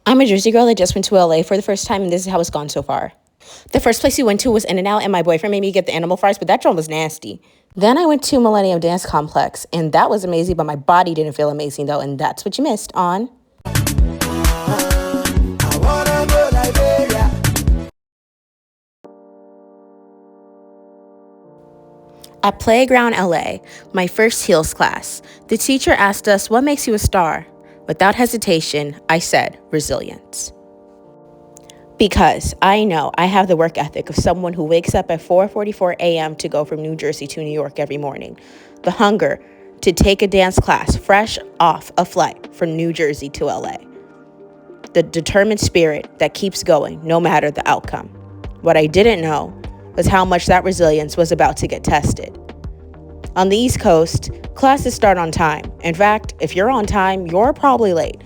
I'm a Jersey girl that just went to LA for the first time, and this is how it's gone so far. The first place we went to was In-N-Out, and my boyfriend made me get the animal fries, but that joint was nasty. Then I went to Millennium Dance Complex, and that was amazing, but my body didn't feel amazing though, and that's what you missed on At Playground LA, my first heels class. The teacher asked us, "What makes you a star?" Without hesitation, I said, "Resilience." Because I know I have the work ethic of someone who wakes up at 4:44 a.m. to go from New Jersey to New York every morning. The hunger to take a dance class fresh off a flight from New Jersey to LA. The determined spirit that keeps going no matter the outcome. What I didn't know was how much that resilience was about to get tested. On the East Coast, classes start on time. In fact, if you're on time, you're probably late.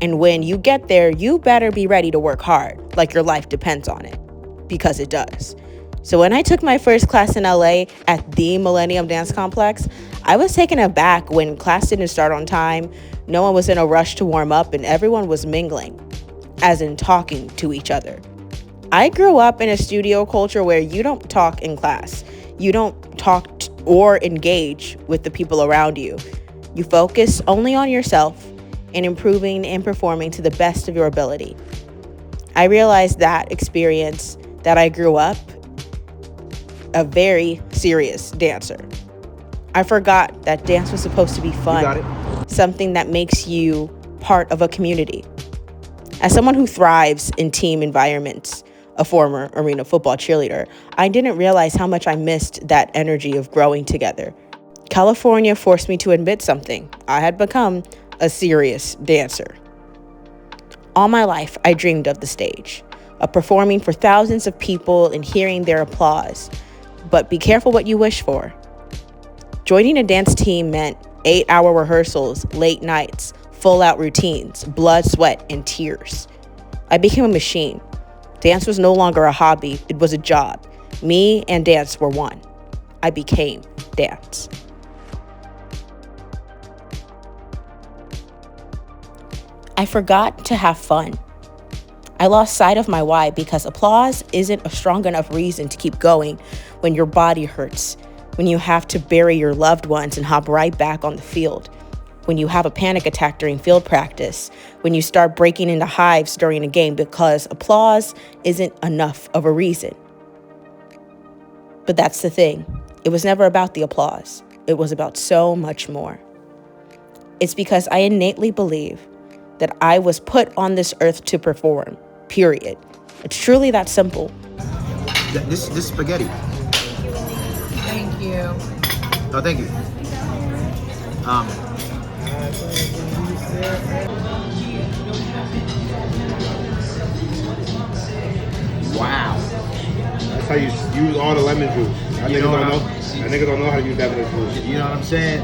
And when you get there, you better be ready to work hard, like your life depends on it, because it does. So when I took my first class in LA at the Millennium Dance Complex, I was taken aback when class didn't start on time, no one was in a rush to warm up, and everyone was mingling, as in talking to each other. I grew up in a studio culture where you don't talk in class. You don't talk or engage with the people around you. You focus only on yourself and improving and performing to the best of your ability. I realized that experience that I grew up a very serious dancer. I forgot that dance was supposed to be fun, something that makes you part of a community. As someone who thrives in team environments, a former arena football cheerleader, I didn't realize how much I missed that energy of growing together. California forced me to admit something. I had become a serious dancer. All my life, I dreamed of the stage, of performing for thousands of people and hearing their applause. But be careful what you wish for. Joining a dance team meant 8-hour rehearsals, late nights, full-out routines, blood, sweat, and tears. I became a machine. Dance was no longer a hobby, it was a job. Me and dance were one. I became dance. I forgot to have fun. I lost sight of my why because applause isn't a strong enough reason to keep going when your body hurts, when you have to bury your loved ones and hop right back on the field, when you have a panic attack during field practice, when you start breaking into hives during a game, because applause isn't enough of a reason. But that's the thing. It was never about the applause. It was about so much more. It's because I innately believe that I was put on this earth to perform, period. It's truly that simple. This spaghetti. Thank you. Oh, thank you. Wow. That's how you use all the lemon juice. That nigga don't know. That nigga don't know how to use that lemon juice. You know what I'm saying?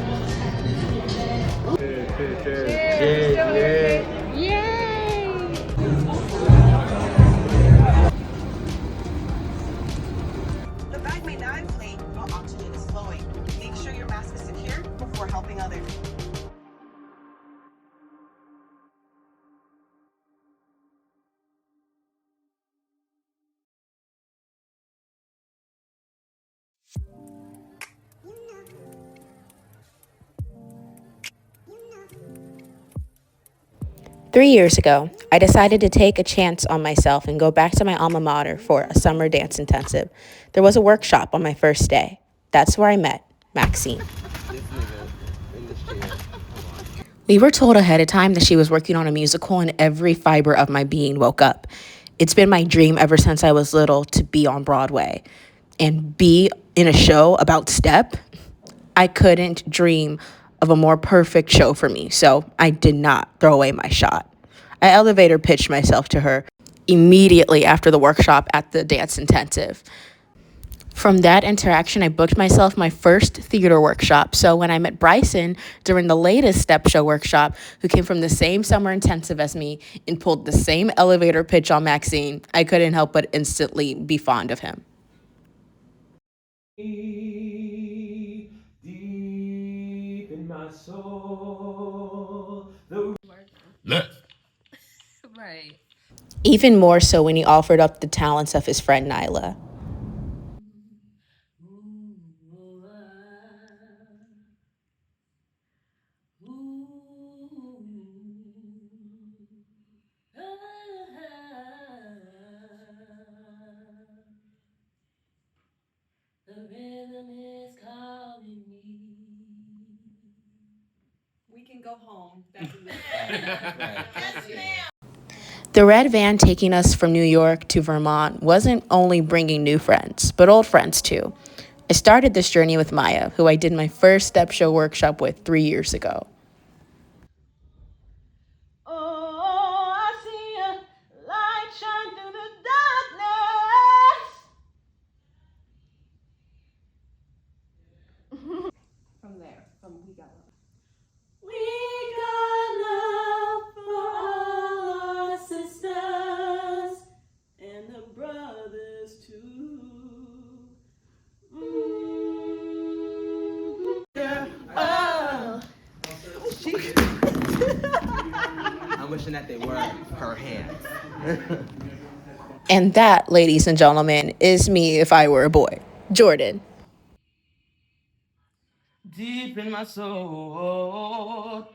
Cheers. The bag may not inflate while oxygen is flowing. Make sure your mask is secure before helping others. Three years ago, I decided to take a chance on myself and go back to my alma mater for a summer dance intensive. There was a workshop on my first day. That's where I met Maxine. We were told ahead of time that she was working on a musical, and every fiber of my being woke up. It's been my dream ever since I was little to be on Broadway and be in a show about step. I couldn't dream of a more perfect show for me, so I did not throw away my shot. I elevator pitched myself to her immediately after the workshop at the dance intensive. From that interaction, I booked myself my first theater workshop. So when I met Bryson during the latest step show workshop, who came from the same summer intensive as me and pulled the same elevator pitch on Maxine, I couldn't help but instantly be fond of him. Left, Right. Even more so when he offered up the talents of his friend Nyla. The rhythm is calling me. We can go home. That's The red van taking us from New York to Vermont wasn't only bringing new friends, but old friends too. I started this journey with Maya, who I did my first step show workshop with 3 years ago. Oh, I see a light shine through the darkness. from there. From We Got Love. We got love for all our sisters and the brothers too. I'm wishing that they were her hands. And that, ladies and gentlemen, is me if I were a boy. Jordan. Deep in my soul,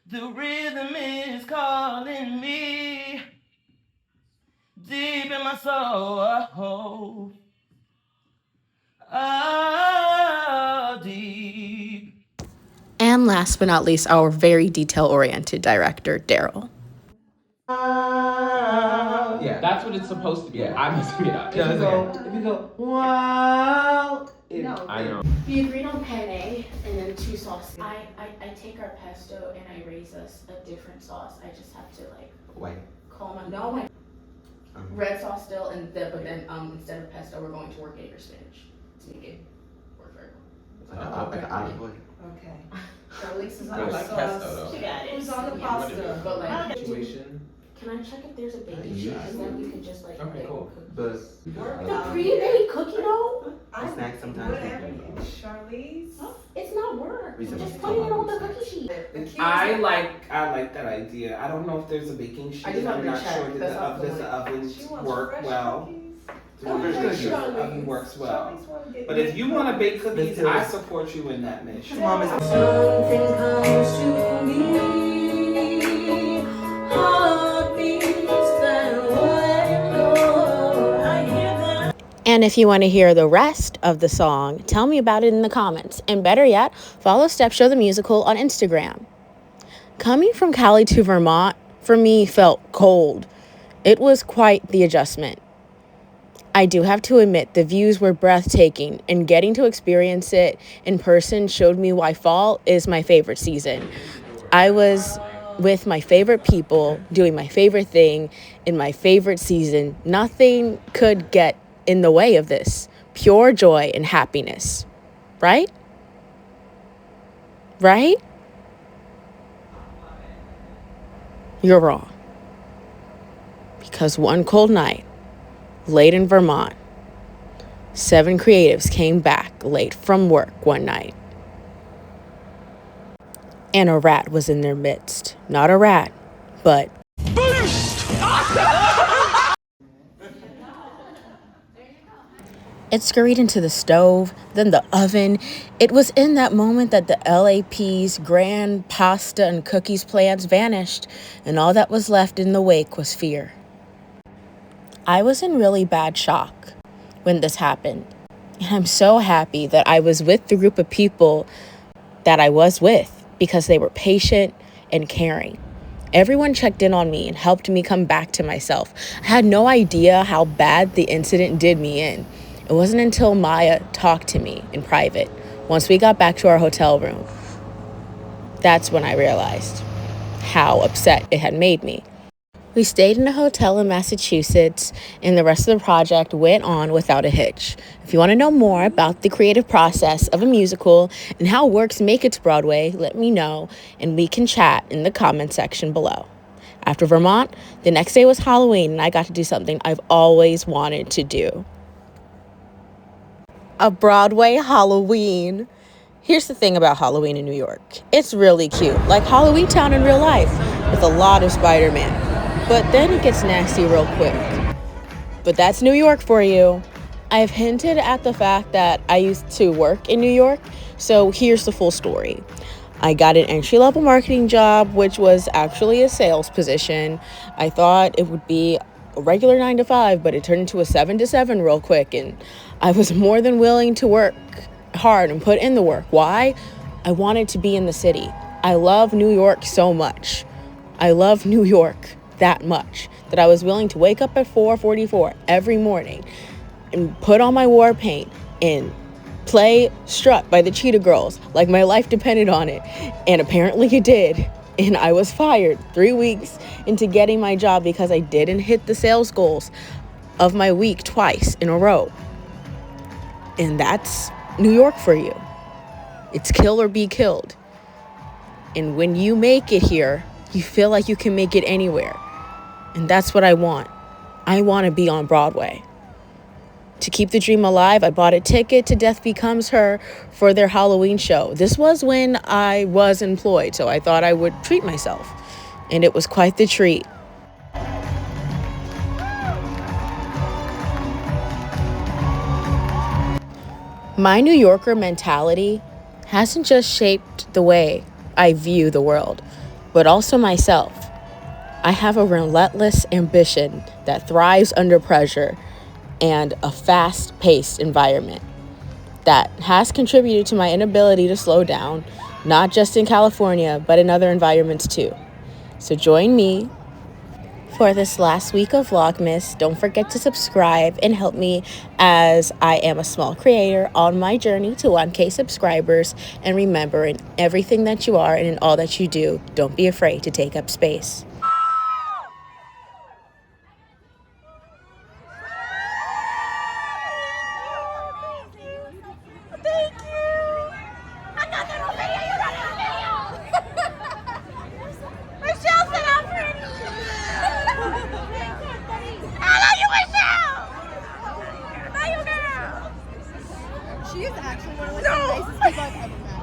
the rhythm is calling me. Deep in my soul, oh, deep. And last but not least, our very detail-oriented director, Daryl. Yeah, that's what it's supposed to be. Yeah. I'm messing it up. If you go, wow. I know. We agreed on penne and then 2 sauces. I take our pesto and I raise us a different sauce. I just have to White. call my red sauce still, but then instead of pesto, we're going to work Worcestershire spinach to make it work very well. Like an olive oil. Okay. Charlize is I on the like sauce. pesto though. She got it. Who's on the pasta? But Situation. can I check if there's a baking sheet? Yeah. Because then we could just Okay, bake cool. cookies. But The pre-made cookie dough? snack sometimes. Whatever. Charlize. It's not work. Reason- Just put it on the cookie sheet. I like that idea. I don't know if there's a baking sheet. I just I'm wanted to not check. sure that That's not the the ovens She wants work fresh well. cookies. The oven works well. But if you want to bake cookies, I support you in that mission. Mom is Something comes to me, heart beats that way, Lord, I hear them. And if you want to hear the rest of the song, tell me about it in the comments. And better yet, follow Step Show the Musical on Instagram. Coming from Cali to Vermont, for me, felt cold. It was quite the adjustment. I do have to admit, the views were breathtaking, and getting to experience it in person showed me why fall is my favorite season. I was with my favorite people, doing my favorite thing in my favorite season. Nothing could get in the way of this. Pure joy and happiness. Right? Right? You're wrong. Because one cold night, late in Vermont, 7 creatives came back late from work one night. And a rat was in their midst. Not a rat, but it scurried into the stove, then the oven. It was in that moment that the LAP's grand pasta and cookies plans vanished, and all that was left in the wake was fear. I was in really bad shock when this happened, and I'm so happy that I was with the group of people that I was with because they were patient and caring. Everyone checked in on me and helped me come back to myself. I had no idea how bad the incident did me in. It wasn't until Maya talked to me in private, once we got back to our hotel room, that's when I realized how upset it had made me. We stayed in a hotel in Massachusetts, and the rest of the project went on without a hitch. If you want to know more about the creative process of a musical and how works make it to Broadway, let me know, and we can chat in the comment section below. After Vermont, the next day was Halloween, and I got to do something I've always wanted to do. A Broadway Halloween. Here's the thing about Halloween in New York. It's really cute, like Halloween Town in real life, with a lot of Spider-Man. But then it gets nasty real quick. But that's New York for you. I've hinted at the fact that I used to work in New York, so here's the full story. I got an entry-level marketing job, which was actually a sales position. I thought it would be a regular 9 to 5, but it turned into a 7 to 7 real quick, and I was more than willing to work hard and put in the work. Why? I wanted to be in the city. I love New York so much. I love New York that much that I was willing to wake up at 4:44 every morning and put on my war paint and play Strut by the Cheetah Girls like my life depended on it. And apparently it did. And I was fired 3 weeks into getting my job because I didn't hit the sales goals of my week twice in a row. And that's New York for you. It's kill or be killed. And when you make it here, you feel like you can make it anywhere. And that's what I want. I want to be on Broadway. To keep the dream alive, I bought a ticket to Death Becomes Her for their Halloween show. This was when I was employed, so I thought I would treat myself. And it was quite the treat. My New Yorker mentality hasn't just shaped the way I view the world, but also myself. I have a relentless ambition that thrives under pressure and a fast-paced environment that has contributed to my inability to slow down, not just in California, but in other environments too. So join me for this last week of Vlogmas. Don't forget to subscribe and help me as I am a small creator on my journey to 1K subscribers. And remember, in everything that you are and in all that you do, don't be afraid to take up space.